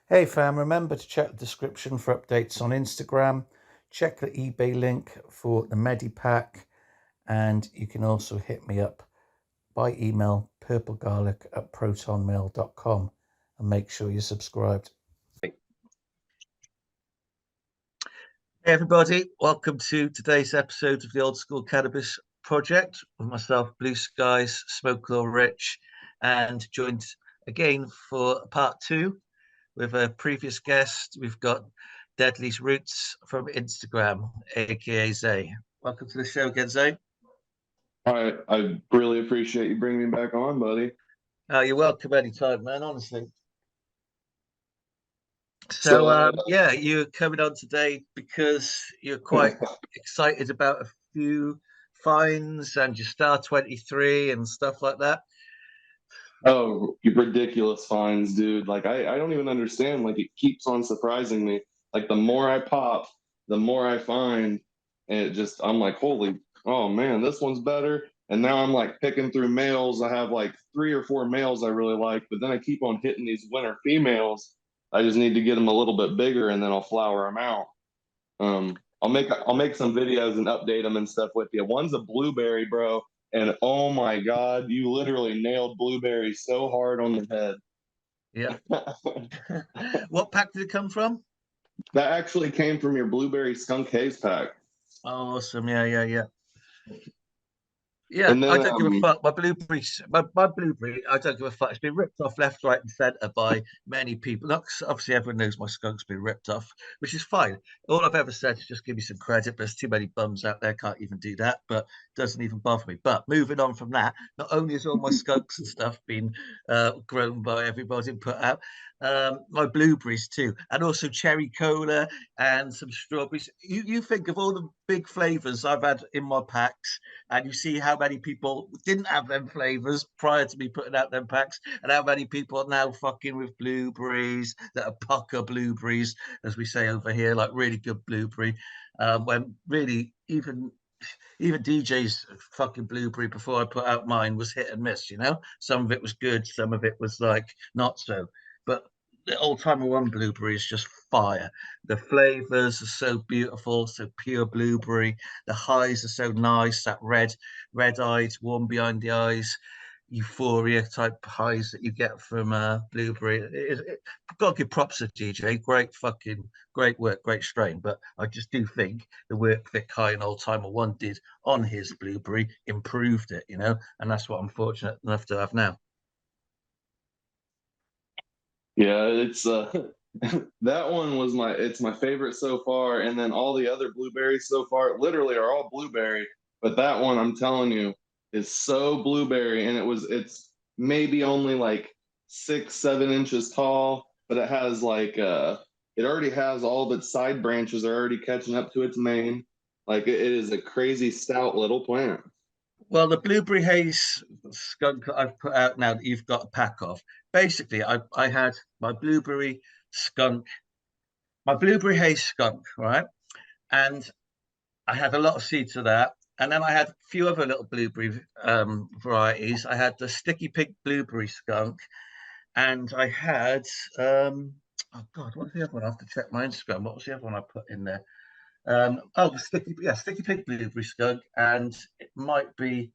Hey fam, remember to check the description for updates on Instagram. Check the eBay link for the Medipack, and you can also hit me up by email purplegaric@protonmail.com and make sure you're subscribed. Hey everybody, welcome to today's episode of the Old School Cannabis Project with myself, Blue Skies, Smoke Law Rich, and joined again for part two with a previous guest. We've got Deadly's Roots from Instagram, aka Zay. Welcome to the show again, Zay. All right, I really appreciate you bringing me back on, buddy. You're welcome anytime, man, honestly. So, yeah, you're coming on today because you're quite excited about a few finds and your Star 23 and stuff like that. Oh, you ridiculous finds, dude. Like, I don't even understand. Like, it keeps on surprising me. Like, the more I pop, the more I find. And it just, I'm like, holy, oh man, this one's better. And now I'm like picking through males. I have like 3 or 4 males I really like, but then I keep on hitting these winter females. I just need to get them a little bit bigger and then I'll flower them out. I'll make some videos and update them and stuff with you. One's a blueberry, bro. And oh my God, you literally nailed blueberry so hard on the head. Yeah. What pack did it come from? That actually came from your blueberry skunk haze pack. Awesome. Yeah. Yeah, And then, I don't give a fuck. My blueberry, I don't give a fuck. It's been ripped off left, right, and centre by many people. Not, obviously, everyone knows my skunk's been ripped off, which is fine. All I've ever said is just give me some credit. There's too many bums out there, can't even do that, but it doesn't even bother me. But moving on from that, not only has all my skunks and stuff been grown by everybody and put out, my blueberries too, and also cherry cola and some strawberries. You think of all the big flavors I've had in my packs, and you see how many people didn't have them flavors prior to me putting out them packs, and how many people are now fucking with blueberries that are pucker blueberries, as we say over here, like really good blueberry. When really even DJ's fucking blueberry before I put out mine was hit and miss. Some of it was good, some of it was like not so. But the old timer one blueberry is just fire. The flavors are so beautiful, so pure blueberry. The highs are so nice, that red eyes, warm behind the eyes, euphoria type highs that you get from blueberry. I've got to give props to DJ. Great work, great strain. But I just do think the work Vic High and Old Timer One did on his blueberry improved it, and that's what I'm fortunate enough to have now. Yeah, it's that one was my favorite so far, and then all the other blueberries so far literally are all blueberry, but that one I'm telling you is so blueberry, and it's maybe only like 6-7 inches tall, but it has like it already has all of its side branches are already catching up to its main. Like it is a crazy stout little plant. Well, the blueberry haze skunk that I've put out now that you've got a pack of, basically, I had my blueberry haze skunk, right? And I had a lot of seeds of that. And then I had a few other little blueberry varieties. I had the sticky pink blueberry skunk, and I had, oh God, what was the other one? I have to check my Instagram. What was the other one I put in there? Sticky pink blueberry skunk, and it might be,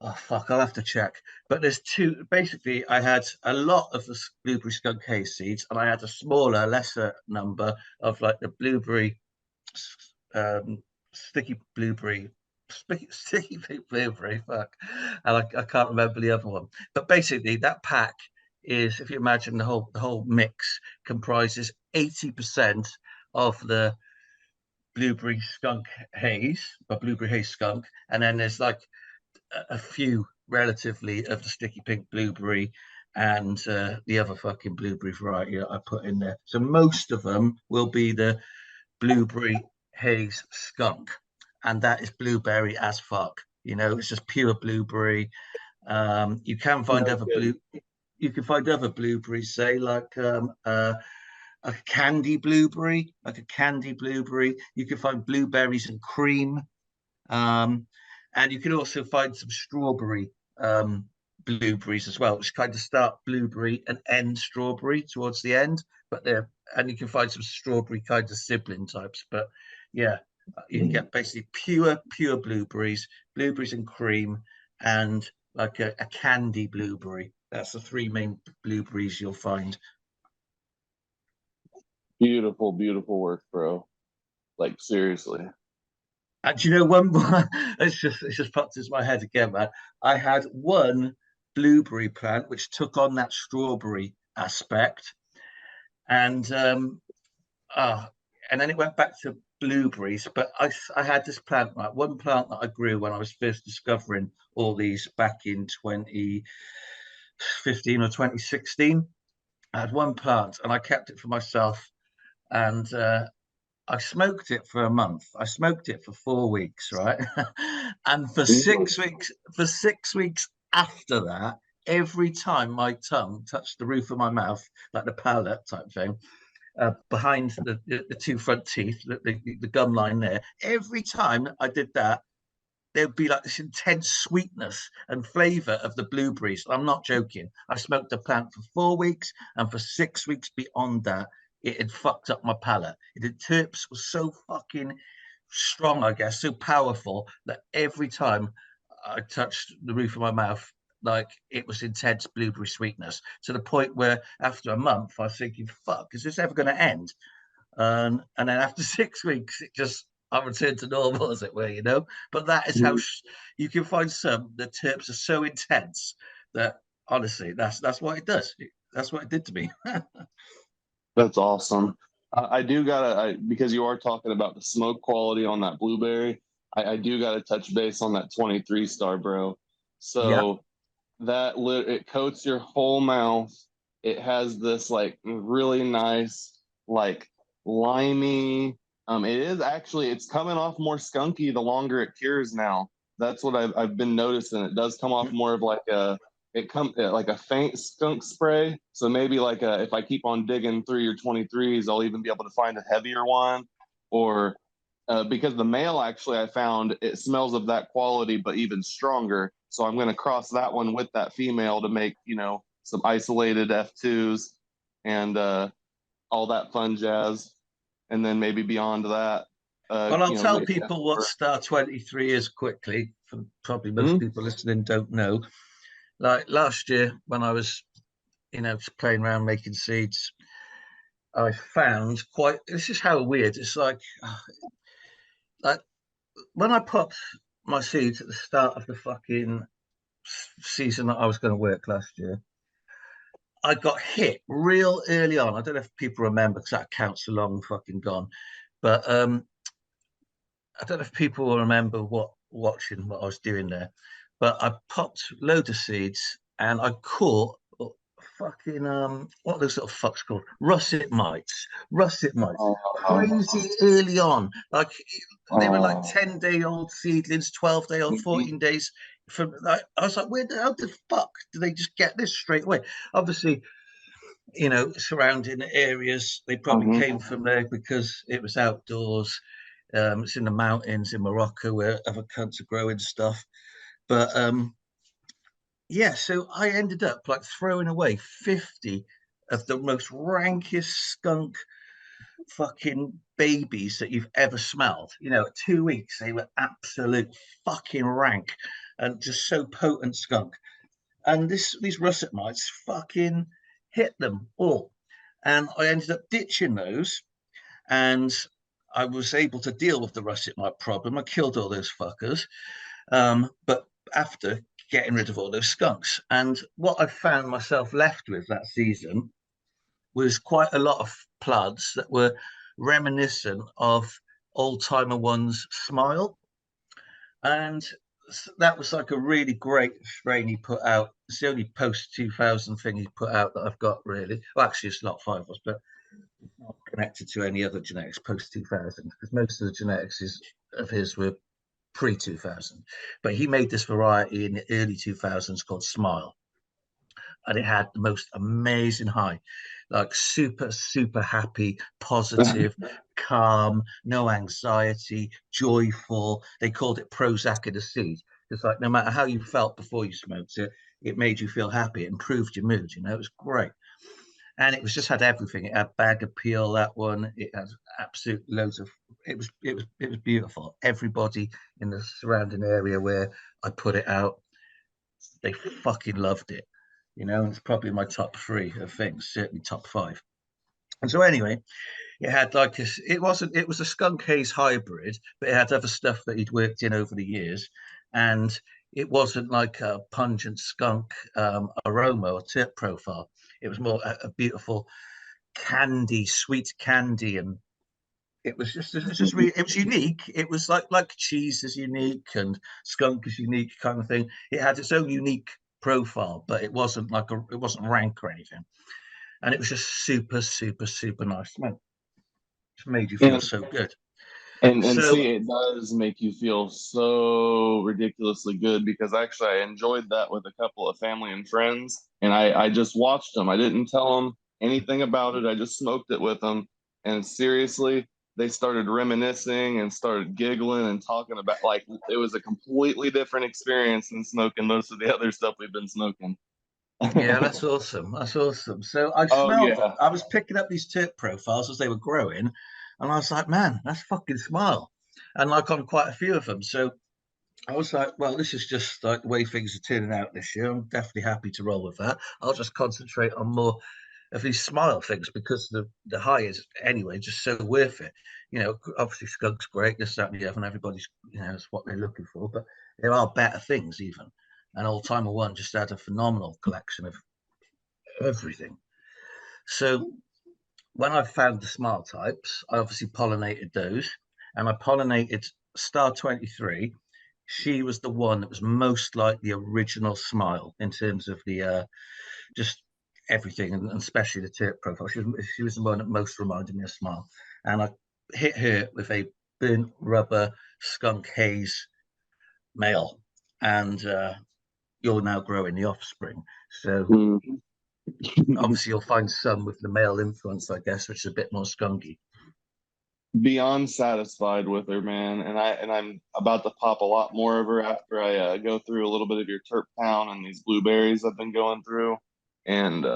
oh fuck, I'll have to check. But there's two. Basically, I had a lot of the blueberry skunk haze seeds, and I had a smaller, lesser number of like the blueberry, sticky blueberry, sticky pink blueberry. Fuck, and I can't remember the other one. But basically, that pack is, if you imagine the whole mix comprises 80% of the blueberry skunk haze, or blueberry haze skunk, and then there's like a few relatively of the sticky pink blueberry and the other fucking blueberry variety I put in there. So most of them will be the blueberry haze skunk, and that is blueberry as fuck. It's just pure blueberry. You can find you can find other blueberries, say like a candy blueberry, You can find blueberries and cream. And you can also find some strawberry blueberries as well, which kind of start blueberry and end strawberry towards the end. But and you can find some strawberry kind of sibling types. But yeah, you can get basically pure blueberries, blueberries and cream, and like a candy blueberry. That's the three main blueberries you'll find. Beautiful, beautiful work, bro. Like seriously. And you know, one more, it's just popped into my head again, man. I had one blueberry plant which took on that strawberry aspect, and and then it went back to blueberries. But I had this plant, right, one plant that I grew when I was first discovering all these back in 2015 or 2016. I had one plant and I kept it for myself, and I smoked it for a month. I smoked it for 4 weeks, right? And for 6 weeks, after that, every time my tongue touched the roof of my mouth, like the palate type thing, behind the two front teeth, the gum line there, every time I did that, there'd be like this intense sweetness and flavor of the blueberries. I'm not joking. I smoked the plant for 4 weeks, and for 6 weeks beyond that, it had fucked up my palate. Terps was so fucking strong, I guess, so powerful that every time I touched the roof of my mouth, like it was intense blueberry sweetness, to the point where after a month I was thinking, fuck, is this ever going to end? And then after 6 weeks, it just I returned to normal, as it were, you know. But that is how you can find some. The terps are so intense that honestly, that's what it does. That's what it did to me. That's awesome. I do gotta, because you are talking about the smoke quality on that blueberry. I do gotta touch base on that 23 star, bro. So it coats your whole mouth. It has this like really nice, like limey. It is actually, it's coming off more skunky the longer it cures now. That's what I've been noticing. It does come off more of like like a faint skunk spray. So maybe like if I keep on digging through your 23s, I'll even be able to find a heavier one. Or because the male, actually, I found it smells of that quality, but even stronger. So I'm going to cross that one with that female to make, some isolated F2s and all that fun jazz. And then maybe beyond that. Well, I'll tell maybe people what Star 23 is quickly. For probably most people listening don't know. Like last year, when I was, playing around making seeds, I found this is how weird. It's like when I popped my seeds at the start of the fucking season that I was going to work last year, I got hit real early on. I don't know if people remember because that account's so long fucking gone. But I don't know if people will remember watching what I was doing there. But I popped loads of seeds and I caught fucking what are those sort of fucks called? Russet mites. Crazy early on. Like they were like 10-day-old seedlings, 12-day-old, 14 days from like I was like, how the fuck do they just get this straight away? Obviously, surrounding areas, they probably came from there because it was outdoors. It's in the mountains in Morocco where other cunts are growing stuff. But yeah, so I ended up like throwing away 50 of the most rankest skunk fucking babies that you've ever smelled. 2 weeks, they were absolute fucking rank and just so potent skunk. And these russet mites fucking hit them all. And I ended up ditching those, and I was able to deal with the russet mite problem. I killed all those fuckers. But after getting rid of all those skunks. And what I found myself left with that season was quite a lot of plants that were reminiscent of Old Timer One's Smile. And that was like a really great strain he put out. It's the only post 2000 thing he put out that I've got, really. Well, actually, it's not Phenos, but it's not connected to any other genetics post 2000 because most of the genetics of his were pre 2000. But he made this variety in the early 2000s called Smile. And it had the most amazing high, like super happy, positive, calm, no anxiety, joyful. They called it Prozac in the seed. It's like no matter how you felt before you smoked it, it made you feel happy. It improved your mood. You know, it was great. And it was just had everything. It had bag appeal, that one. It had absolute loads of. It was beautiful. Everybody in the surrounding area where I put it out, they fucking loved it. You know, and it's probably my top three of things, certainly top five. And so anyway, it had like it was a skunk haze hybrid, but it had other stuff that he'd worked in over the years, and it wasn't like a pungent skunk aroma or tip profile. It was more a beautiful candy, sweet candy, and it was unique. It was like cheese is unique and skunk is unique kind of thing. It had its own unique profile, but it wasn't it wasn't rank or anything, and it was just super super super nice smoke. It made you feel And so good. and So see, it does make you feel so ridiculously good because actually I enjoyed that with a couple of family and friends, and I just watched them. I didn't tell them anything about it. I just smoked it with them, and seriously, they started reminiscing and started giggling and talking about like it was a completely different experience than smoking most of the other stuff we've been smoking. yeah, that's awesome. That's awesome. So I Oh smelled them. yeah. I was picking up these terp profiles as they were growing, and I was like, man, that's fucking smile. And like on quite a few of them. So I was like, well, this is just like the way things are turning out this year. I'm definitely happy to roll with that. I'll just concentrate on more of these smile things because the high is anyway just so worth it. You know, obviously skunk's great, this, that, and the other, and everybody's, you know, it's what they're looking for, but there are better things even. And Old Timer One just had a phenomenal collection of everything. So when I found the smile types, I obviously pollinated those, and I pollinated Star 23. She was the one that was most like the original smile in terms of the just everything, and especially the tip profile. She was the one that most reminded me of smile, and I hit her with a burnt rubber skunk haze male, and you're now growing the offspring. So Mm. obviously you'll find some with the male influence, I guess, which is a bit more skunky. Beyond satisfied with her, man, and I'm about to pop a lot more of her after I go through a little bit of your terp town and these blueberries I've been going through, and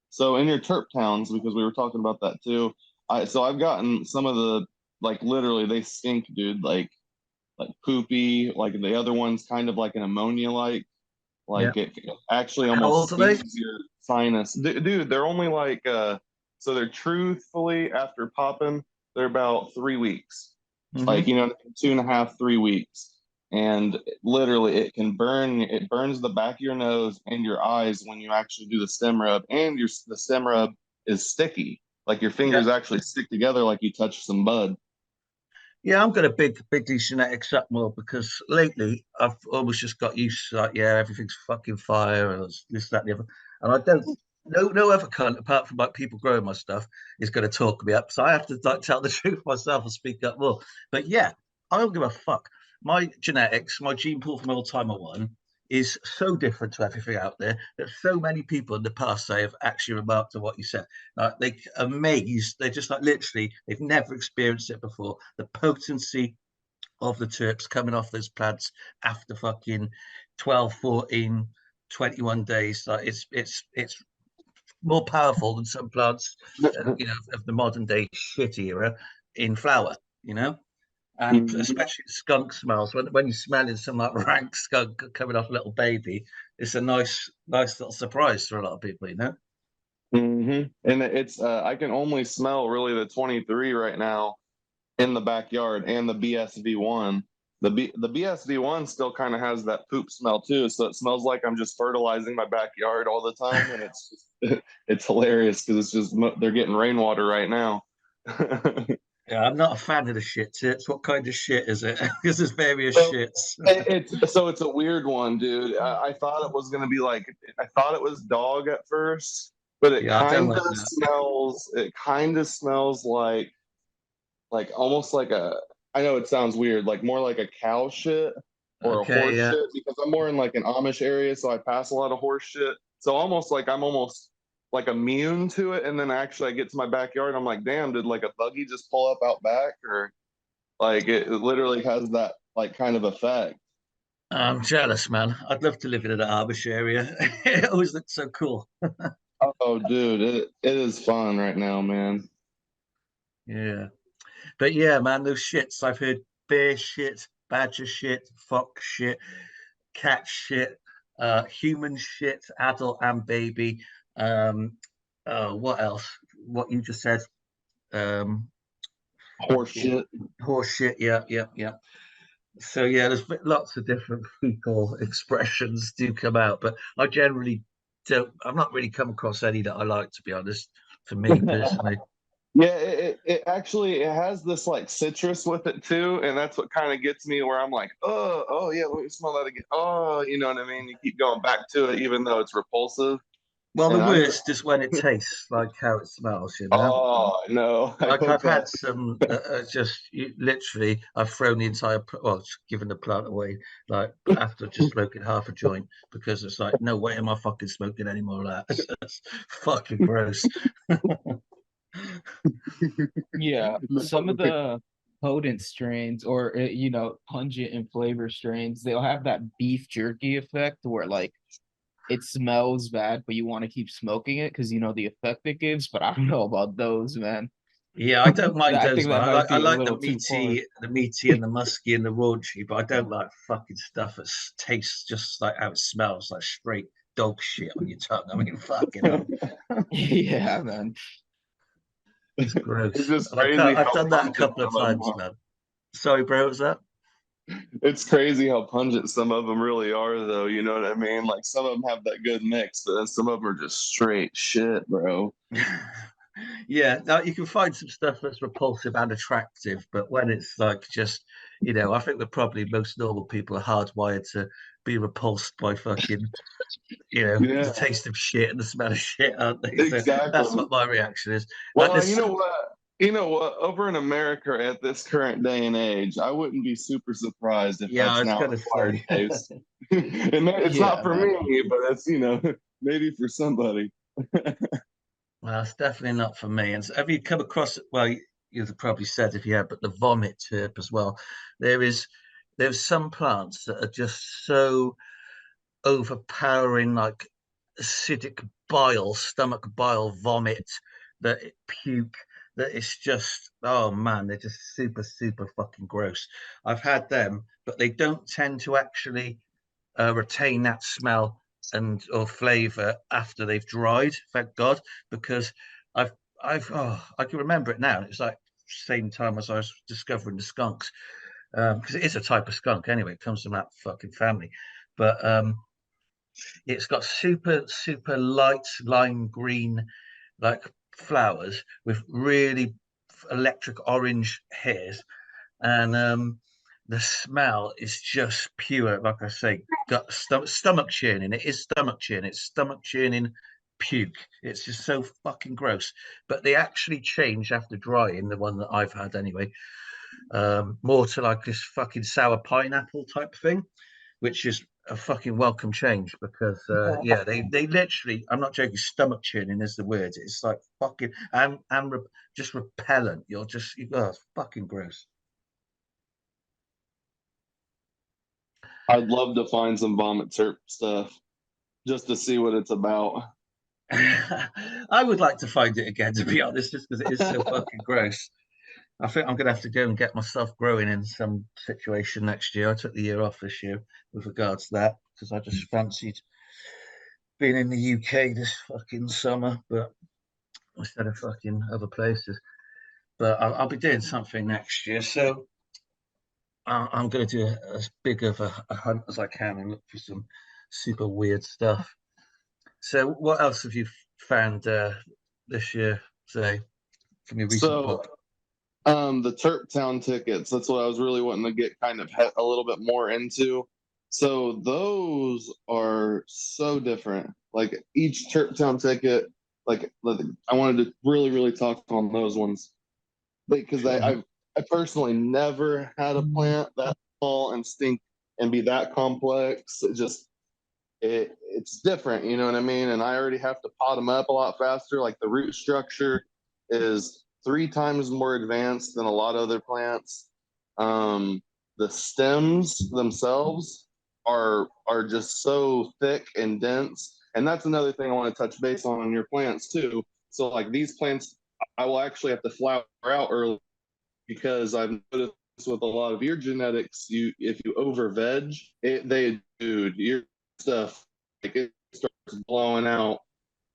so in your terp towns, because we were talking about that too. I've gotten some of the, like, literally they stink, dude, like poopy, like the other one's kind of like an ammonia Yeah. like it actually How almost old are they? stings your sinus. Dude, they're only like so they're truthfully after popping, they're about 3 weeks. Like, Mm-hmm. you know, 2.5, 3 weeks. And literally it burns the back of your nose and your eyes when you actually do the stem rub, and the stem rub is sticky. Like your Yeah. fingers actually stick together like you touch some bud. Yeah, I'm going to big these genetics up more because lately I've almost just got used to like, yeah, everything's fucking fire and this, that, and the other. And I don't, no other cunt apart from like people growing my stuff is going to talk me up. So I have to like tell the truth myself and speak up more. But yeah, I don't give a fuck. My genetics, my gene pool from Old Timer One is so different to everything out there that so many people in the past say have actually remarked on what you said. Like they amazed. They're just like literally, they've never experienced it before. The potency of the terps coming off those plants after fucking 12, 14, 21 days. Like it's more powerful than some plants, you know, of the modern day shit era in flower, you know? And especially skunk smells. When you're smelling some like rank skunk coming off a little baby, it's a nice little surprise for a lot of people, you know? And it's I can only smell really the 23 right now in the backyard and the BSV1. The BSV1 still kind of has that poop smell too, so it smells like I'm just fertilizing my backyard all the time, and it's just, it's hilarious because it's just they're getting rainwater right now. Yeah, I'm not a fan of the shit tips. What kind of shit is it? Because there's various So shits. it's a weird one, dude. I thought it was gonna be like, I thought it was dog at first, but Yeah, I don't like that. it kind of smells like almost like a, I know it sounds weird, like more like a cow shit or a Okay, horse yeah. shit, because I'm more in like an Amish area, so I pass a lot of horse shit. So almost like I'm almost like immune to it, and then actually I get to my backyard and I'm like, damn, did like a buggy just pull up out back, or like it literally has that like kind of effect. I'm jealous, man. I'd love to live in an Amish area. It always looks so cool. Oh, dude, it is fun right now, man. Yeah. But yeah, man, those shits. I've heard bear shit, badger shit, fox shit, cat shit, human shit, adult and baby. Um, oh, what else? What you just said. Um, Horse shit. horse shit. Yeah, yeah, yeah. So yeah, there's lots of different fecal expressions do come out, but I generally don't. I've not really come across any that I like, to be honest. For me personally. Yeah, it actually it has this like citrus with it too, and that's what kind of gets me where I'm like, oh yeah, let me smell that again. Oh, you know what I mean? You keep going back to it even though it's repulsive. Well, the And I'm worst is when it tastes like how it smells, you know. oh no, I Like hope I've that had some literally I've thrown the entire well, just given the plant away like after just smoking half a joint because it's like no way am I fucking smoking any more of that. It's fucking gross. Yeah, some of no. the potent strains or pungent and flavor strains, they'll have that beef jerky effect where like it smells bad, but you want to keep smoking it because you know the effect it gives. But I don't know about those, man. Yeah, I don't mind I those, think man. that I might like I be a like little too far. the meaty and the musky and the raunchy, but I don't like fucking stuff that tastes just like how it smells, like straight dog shit on your tongue. I mean, fucking hell, Yeah, man. it's It's gross. just And crazy I've how done that a pungent couple of some of them times, are. man. Sorry, bro, what was that? It's crazy how pungent some of them really are, though. You know what I mean? Like some of them have that good mix, but then some of them are just straight shit, bro. Yeah, now you can find some stuff that's repulsive and attractive, but when it's like just, I think that probably most normal people are hardwired to be repulsed by fucking, the Yeah, taste of shit and the smell of shit, aren't they? So that's exactly. what my reaction is. Like Well, there's you know some, what? You know what? Over in America at this current day and age, I wouldn't be super surprised if yeah, I that's was now gonna acquired say, taste. It's not Yeah, for man. me, but it's maybe for somebody. well, it's definitely not for me. And so have you come across? Well, you've probably said if you have, but the vomit terp as well. There is, there's some plants that are just so overpowering, like acidic bile, stomach bile, vomit, that puke, that it's just, oh man, they're just super, super fucking gross. I've had them, but they don't tend to actually retain that smell and or flavor after they've dried, thank God, because I've I can remember it now. It's like same time as I was discovering the skunks, because it is a type of skunk anyway. It comes from that fucking family, but it's got super, super light lime green, like flowers with really electric orange hairs. And the smell is just pure, like I say, stomach churning. It is stomach churning. It's stomach churning puke. It's just so fucking gross. But they actually change after drying, the one that I've had anyway, more to like this fucking sour pineapple type thing, which is a fucking welcome change because yeah, they literally, I'm not joking, stomach churning is the word. It's like fucking just repellent. It's fucking gross. I'd love to find some vomit terp stuff just to see what it's about. I would like to find it again, to be honest, just because it is so fucking gross. I think I'm going to have to go and get myself growing in some situation next year. I took the year off this year with regards to that because I just fancied being in the UK this fucking summer, but instead of fucking other places. But I'll be doing something next year, so I'm going to do as big of a hunt as I can and look for some super weird stuff. So, what else have you found this year, say, from your recent So, pod? the Terp Town tickets, that's what I was really wanting to get kind of a little bit more into. So, those are so different. Like each Terp Town ticket, like I wanted to really, really talk on those ones because Sure, man. I personally never had a plant that small and stink and be that complex. It's different, you know what I mean? And I already have to pot them up a lot faster. Like the root structure is 3 times more advanced than a lot of other plants. The stems themselves are just so thick and dense. And that's another thing I want to touch base on your plants too. So like these plants, I will actually have to flower out early because I've noticed with a lot of your genetics, if you over veg, dude, your stuff like it starts blowing out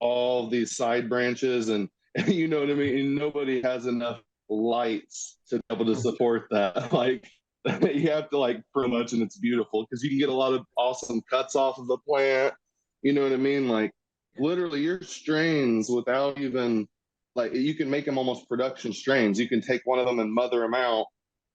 all these side branches and you know what I mean? And nobody has enough lights to be able to support that. Like you have to like pretty much, and it's beautiful because you can get a lot of awesome cuts off of the plant. You know what I mean? Like literally your strains without even like you can make them almost production strains. You can take one of them and mother them out,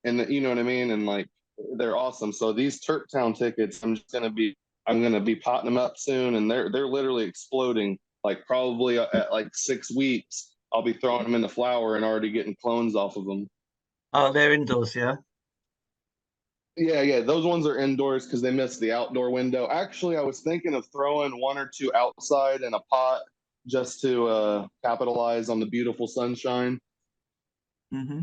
and you know what I mean. And like they're awesome. So these Terp Town tickets, I'm gonna be potting them up soon, and they're literally exploding. Like probably at like 6 weeks, I'll be throwing them in the flower and already getting clones off of them. Oh, they're indoors, yeah. Yeah. Those ones are indoors because they missed the outdoor window. Actually, I was thinking of throwing one or two outside in a pot just to capitalize on the beautiful sunshine. Mm-hmm.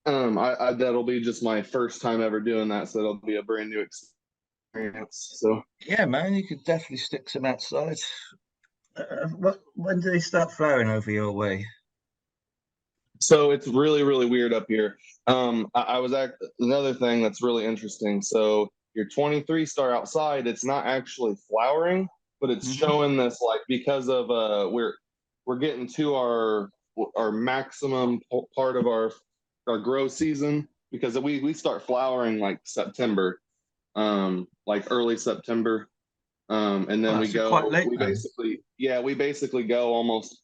That'll be just my first time ever doing that, so it'll be a brand new experience. So Yeah, man, you could definitely stick some outside. When do they start flowering over your way? So it's really, really weird up here. I was at another thing that's really interesting. So your 23 star outside, it's not actually flowering, but it's showing this like because of we're getting to our maximum part of our grow season because we start flowering like September, like early September. And then Oh, so quite late we then. basically go almost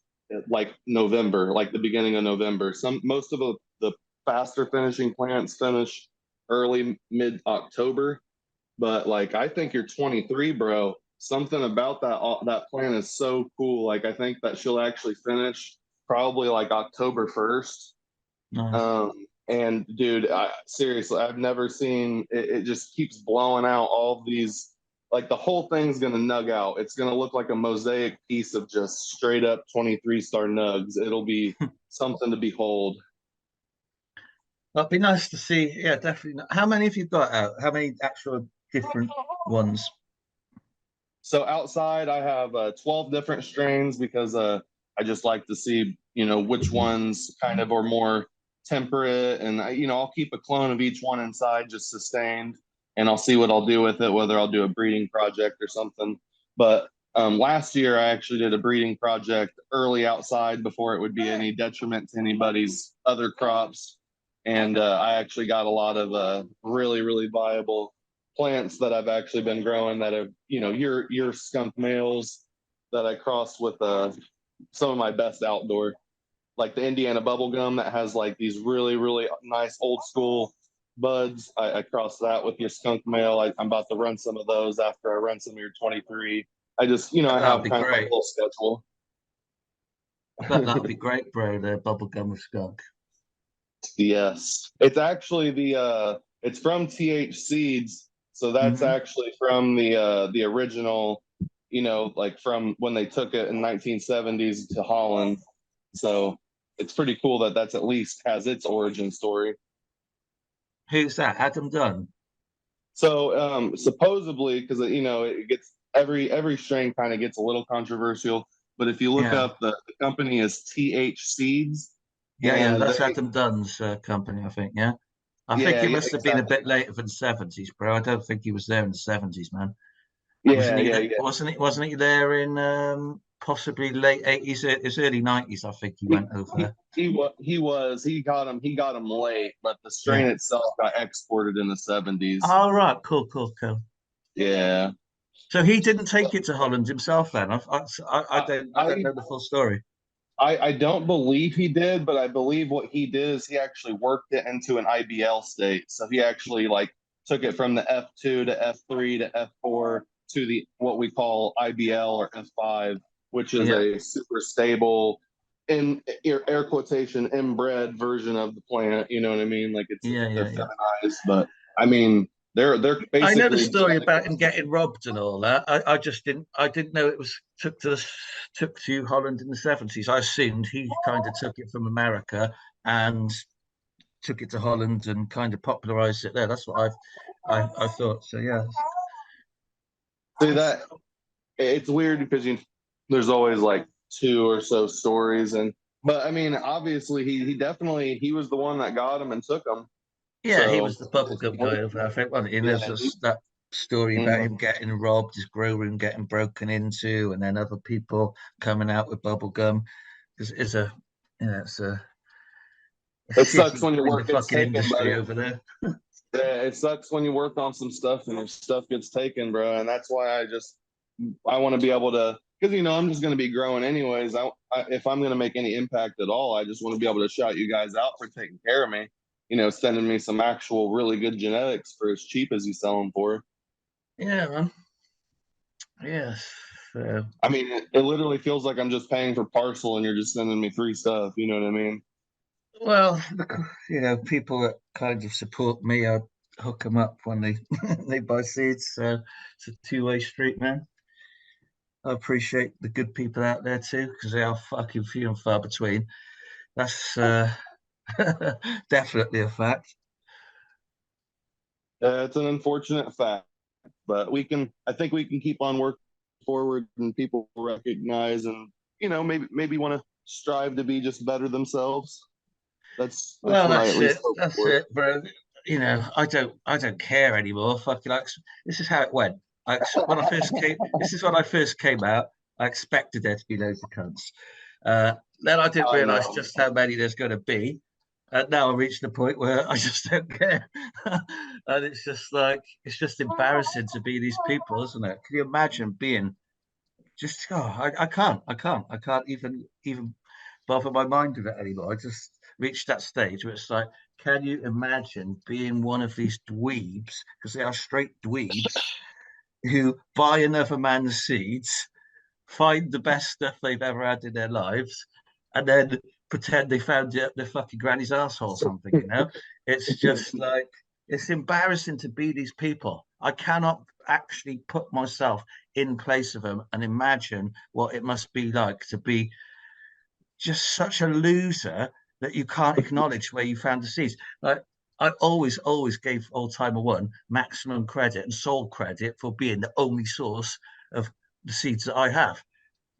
like November, like the beginning of November. Most of the faster finishing plants finish early mid October, but like I think you're 23, bro. Something about that plant is so cool. Like I think that she'll actually finish probably like October 1st. Nice. And dude, seriously, I've never seen it. It just keeps blowing out all these. Like the whole thing's gonna nug out. It's gonna look like a mosaic piece of just straight up 23 star nugs. It'll be something to behold. That'd be nice to see. Yeah, definitely. How many have you got out? How many actual different ones? So outside, I have 12 different strains because I just like to see, which ones kind of are more temperate. And, I'll keep a clone of each one inside just sustained. And I'll see what I'll do with it, whether I'll do a breeding project or something. But last year, I actually did a breeding project early outside before it would be any detriment to anybody's other crops. And I actually got a lot of really, really viable plants that I've actually been growing that have, your skunk males that I crossed with some of my best outdoor, like the Indiana bubblegum that has like these really, really nice old school buds. I crossed that with your skunk male. I'm about to run some of those after I run some of your 23. I just, I That'd have be kind of like a great. little schedule. I bet that'd be great, bro. The bubblegum with skunk. Yes. It's actually it's from TH Seeds. So that's actually from the original, like from when they took it in 1970s to Holland. So it's pretty cool that that's at least has its origin story. Who's that? Adam Dunn. So supposedly, because it gets every strain kind of gets a little controversial, but if you look Yeah. up the company is TH Seeds. Yeah. And That's Adam Dunn's company, I think. Yeah. I think yeah, he yeah, must have been a exactly. bit later than the 70s, bro. I don't think he was there in the 70s, man. Yeah, yeah. Wasn't he there in possibly late 80s? It's early 90s, I think he went over there. He got him late, but the strain Yeah. itself got exported in the 70s. All right. Cool. Yeah. So he didn't take it to Holland himself then. I don't know the full story. I don't believe he did, but I believe what he did is he actually worked it into an IBL state. So he actually like took it from the F2 to F3 to F4 to the what we call IBL or F5, which is Yeah. a super stable in air quotation inbred version of the plant. You know what I mean? Like they're Yeah. feminized, but I mean they're I know the basically story about him genetically. getting robbed and all that. I just didn't know it was took to Holland in the 70s. I assumed he kind of took it from America and took it to Holland and kind of popularized it there. That's what I thought. So yeah. See that it's weird because there's always like two or so stories, but I mean, obviously he definitely he was the one that got him and took him. Yeah, he So was the bubblegum guy over there, I think, wasn't he? And yeah, there's just that story about him getting robbed, his grow room getting broken into, and then other people coming out with bubblegum. It's a, you know, it's a it sucks shitty when your kind of work gets fucking taken, industry buddy. over there. Yeah, it sucks when you work on some stuff and your stuff gets taken, bro. And that's why I want to be able to, because I'm just going to be growing anyways. If I'm going to make any impact at all, I just want to be able to shout you guys out for taking care of me. Sending me some actual really good genetics for as cheap as you sell them for. Yeah, man. Yes. I mean, it literally feels like I'm just paying for parcel and you're just sending me free stuff. You know what I mean? Well, people that kind of support me, I hook them up when they they buy seeds. So it's a two-way street, man. I appreciate the good people out there too, because they are fucking few and far between. That's definitely a fact. It's an unfortunate fact, but I think we can keep on working forward and people recognize and, maybe want to strive to be just better themselves. That's Well, what I at that's least it. hope That's for. it, bro. I don't care anymore. Fucking like, this is how it went. When I first came, this is when I first came out. I expected there to be loads of cunts. Then I didn't I realize know. just how many there's going to be. And now I'm reaching the point where I just don't care. And it's just like, it's just embarrassing to be these people, isn't it? Can you imagine being just, I can't even bother my mind with it anymore. I just reached that stage where it's like, can you imagine being one of these dweebs, because they are straight dweebs, who buy another man's seeds, find the best stuff they've ever had in their lives, and then pretend they found it up their fucking granny's asshole or something. It's just like, it's embarrassing to be these people. I cannot actually put myself in place of them and imagine what it must be like to be just such a loser that you can't acknowledge where you found the seeds. Like, I always gave Old Timer One maximum credit and sole credit for being the only source of the seeds that I have.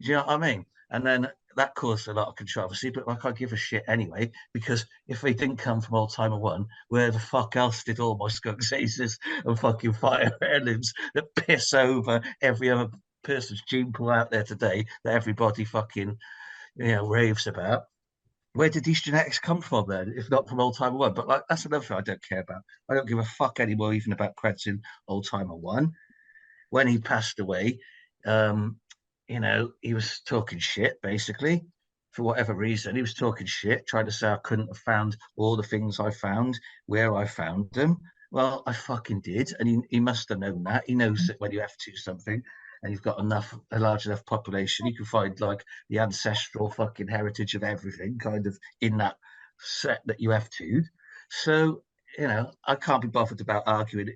Do you know what I mean? And then that caused a lot of controversy, but like, I give a shit anyway, because if they didn't come from Old Timer One, where the fuck else did all my skunk aces and fucking fire heirlooms that piss over every other person's gene pool out there today that everybody fucking raves about? Where did these genetics come from then, if not from Old Timer One? But like, that's another thing I don't care about. I don't give a fuck anymore, even about crediting Old Timer One. When he passed away, um, he was talking shit basically for whatever reason. He was talking shit, trying to say I couldn't have found all the things I found where I found them. Well, I fucking did, and he must have known that. He knows that when you have to something and you've got a large enough population, you can find like the ancestral fucking heritage of everything kind of in that set that you have to. So, I can't be bothered about arguing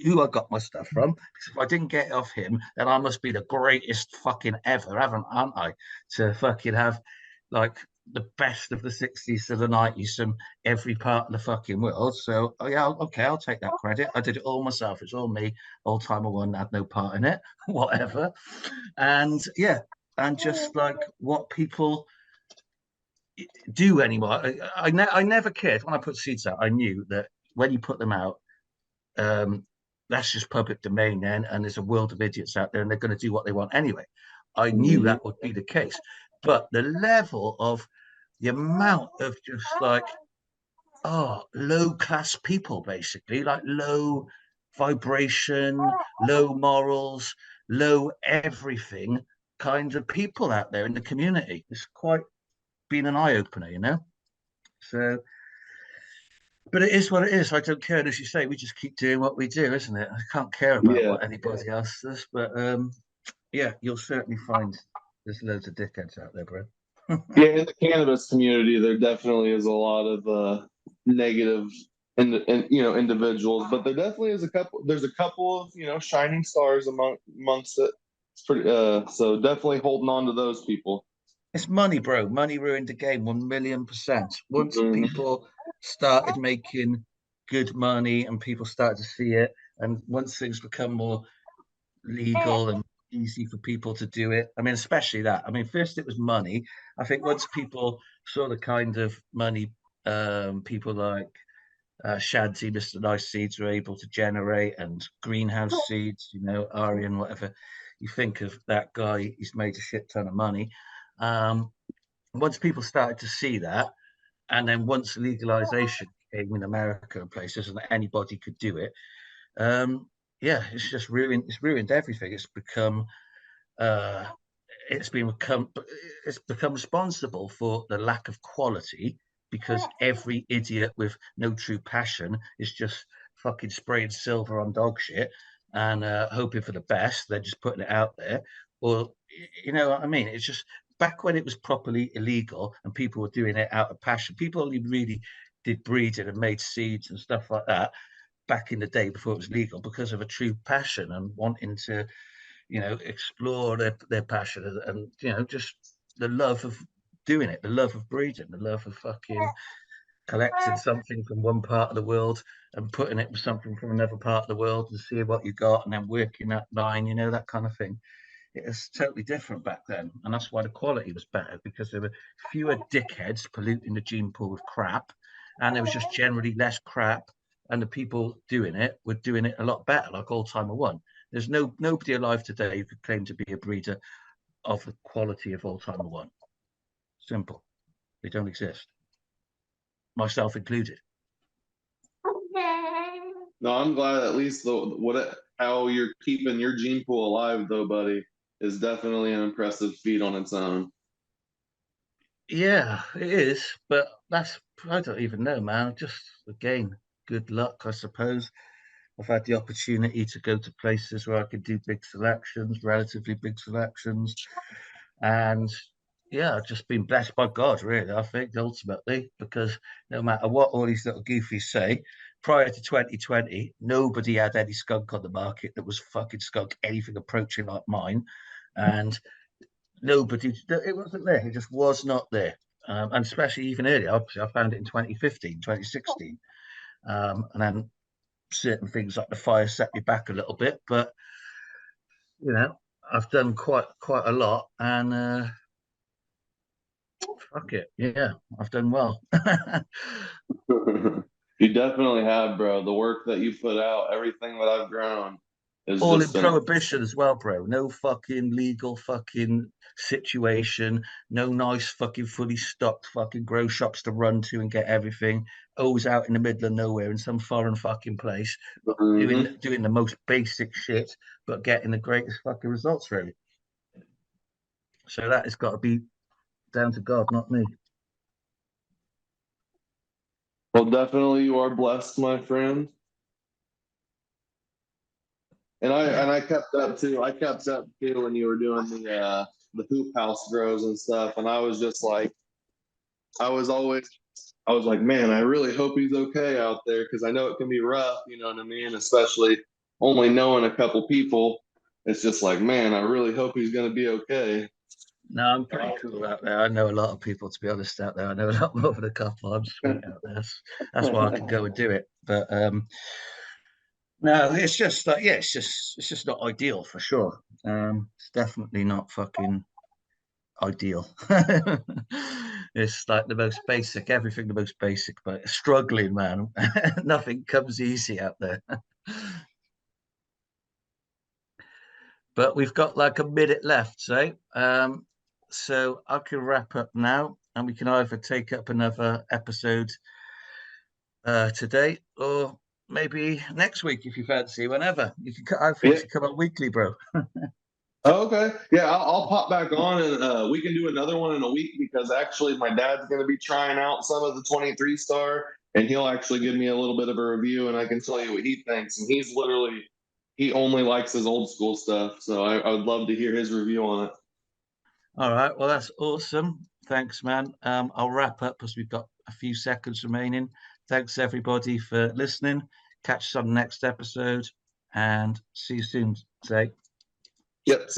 who I got my stuff from. Because if I didn't get it off him, then I must be the greatest fucking ever, aren't I? To fucking have like the best of the 60s to the 90s from every part of the fucking world. So, oh yeah, okay, I'll take that credit. I did it all myself. It's all me. Old Timer One had no part in it, whatever. And yeah, and just like what people do anymore. I never cared when I put seeds out. I knew that when you put them out, um, that's just public domain then, and there's a world of idiots out there, and they're going to do what they want anyway. I knew that would be the case, but the level of the amount of just like low class people, basically, like low vibration, low morals, low everything kind of people out there in the community. It's quite been an eye opener. So, but it is what it is. I don't care. And as you say, we just keep doing what we do, isn't it? I can't care about Yeah. what anybody else does. But yeah, you'll certainly find there's loads of dickheads out there, bro. Yeah, in the cannabis community, there definitely is a lot of negative individuals, but there definitely is a couple. There's a couple of shining stars amongst it. It's pretty. So definitely holding on to those people. It's money, bro. Money ruined the game 1,000,000%. Once people started making good money and people started to see it, and once things become more legal and easy for people to do it. I mean, especially that. I mean, first it was money. I think once people saw the kind of money people like Shanty, Mr. Nice Seeds were able to generate, and greenhouse seeds, Arian, whatever. You think of that guy, he's made a shit ton of money. Once people started to see that, and then once legalization came in America and places, and anybody could do it, yeah, it's ruined everything. Uh, it's become responsible for the lack of quality because every idiot with no true passion is just fucking spraying silver on dog shit and hoping for the best. They're just putting it out there, or you know what I mean? It's just back when it was properly illegal and people were doing it out of passion. People only really did breeding and made seeds and stuff like that back in the day before it was legal because of a true passion and wanting to explore their passion and just the love of doing it, the love of breeding, the love of fucking collecting something from one part of the world and putting it with something from another part of the world and seeing what you got and then working that line, that kind of thing. It was totally different back then, and that's why the quality was better, because there were fewer dickheads polluting the gene pool with crap, and there was just generally less crap, and the people doing it were doing it a lot better, like Old Timer One. There's nobody alive today who could claim to be a breeder of the quality of Old Timer One. Simple. They don't exist. Myself included. No, I'm glad at least how you're keeping your gene pool alive, though, buddy, is definitely an impressive feat on its own. Yeah, it is, but I don't even know, man. Just again, good luck, I suppose. I've had the opportunity to go to places where I could do big selections, relatively big selections, and yeah, I've just been blessed by God, really. I think ultimately, because no matter what all these little goofies say, prior to 2020, nobody had any skunk on the market that was fucking skunk anything approaching like mine, and it wasn't there. It just was not there. And especially even earlier, obviously, I found it in 2015, 2016. And then certain things like the fire set me back a little bit, but I've done quite a lot, and fuck it, yeah, I've done well. You definitely have, bro. The work that you put out, everything that I've grown has All in just been prohibition as well, bro. No fucking legal fucking situation. No nice fucking fully stocked fucking grow shops to run to and get everything. Always out in the middle of nowhere in some foreign fucking place, but doing the most basic shit, but getting the greatest fucking results, really. So that has got to be down to God, not me. Well, definitely you are blessed, my friend. And I kept up too. I kept up too when you were doing the hoop house grows and stuff. And I was just like, I was like, man, I really hope he's okay out there, because I know it can be rough, you know what I mean? Especially only knowing a couple people. It's just like, man, I really hope he's gonna be okay. No, I'm pretty cool out there. I know a lot of people, to be honest, out there. I know a lot more than a couple. I'm sweet out there. That's why I can go and do it. But no, it's just like, yeah, it's just not ideal for sure. It's definitely not fucking ideal. It's like the most basic, everything the most basic, but struggling, man. Nothing comes easy out there. But we've got like a minute left, so I can wrap up now, and we can either take up another episode today, or maybe next week if you fancy. Whenever you can, I think you come up weekly, bro. Okay. Yeah, I'll pop back on, and we can do another one in a week, because actually my dad's going to be trying out some of the 23 star, and he'll actually give me a little bit of a review, and I can tell you what he thinks. And he only likes his old school stuff. So I would love to hear his review on it. All right. Well, that's awesome. Thanks, man. I'll wrap up because we've got a few seconds remaining. Thanks, everybody, for listening. Catch us on the next episode, and see you soon, Zay. Yep.